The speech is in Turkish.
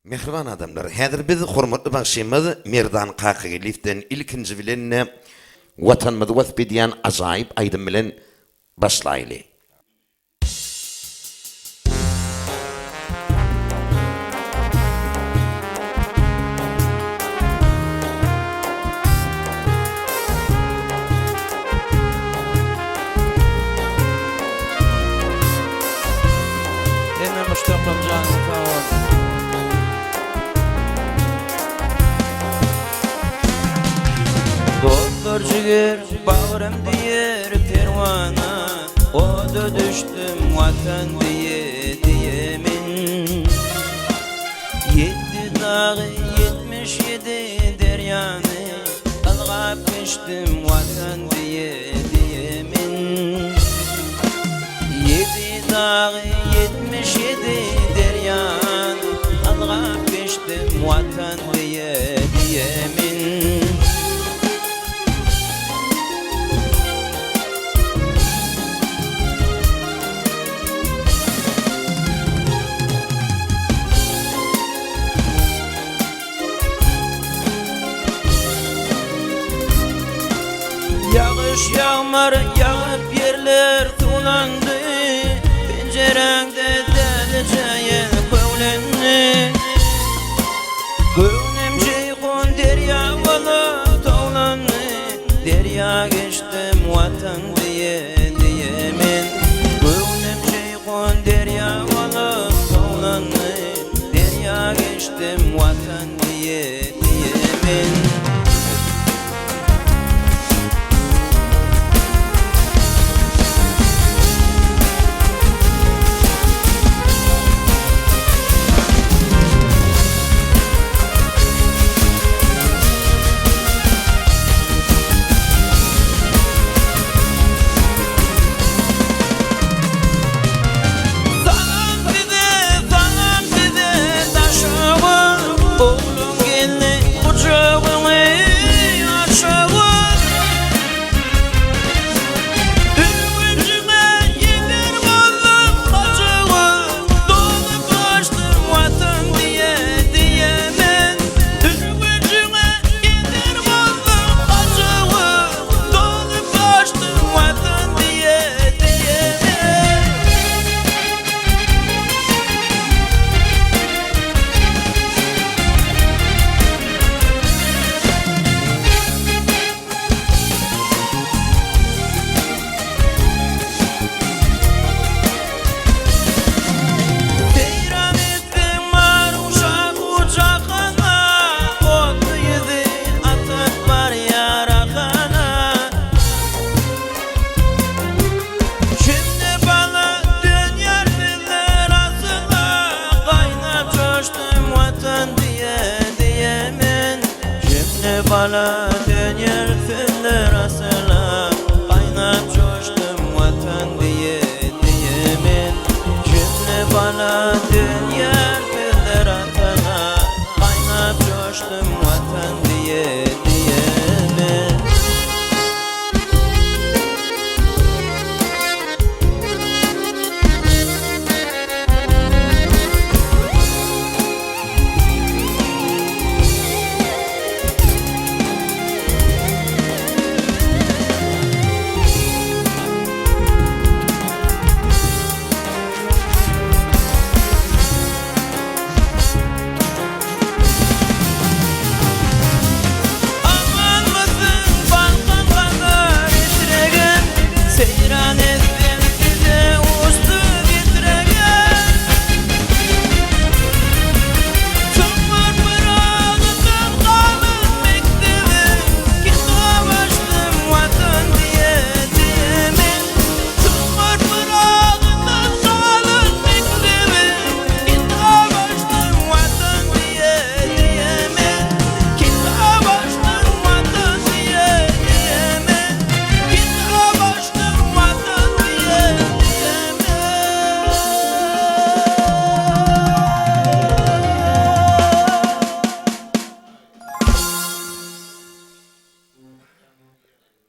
Mehriban adamlar, häzir biz hormatly başymyz Merdan Kakygylifden ilkinji bilenine watanymyzy wasp edýän ajaýyp aýdym bilen başlaýly. Ene müştakam canım falan. Doktor jiger bağrım diyer pervana, o da düştüm vatan diyemin. 7 dağı 77 deryany, algap geçtim vatan diyemin. 7 dağı 77 deryan, algap geçtim vatan diyemin. Yağış yağmar yağıp yerler tuğlandı, pencerende deleceğin kövlenni. Kövnem ceyhun derya olup tuğlandı, derya geçtim vatan diyemin. Kövnem ceyhun derya olup tuğlandı, derya geçtim vatan diyemin. Oğlum geldi kucağıma aşağı, ürgüncüme yeter oğlum kaçağı, dolup açtım vatan diyemen. Ürgüncüme yeter oğlum kaçağı, dolup açtım vatan diyemen. Bana döner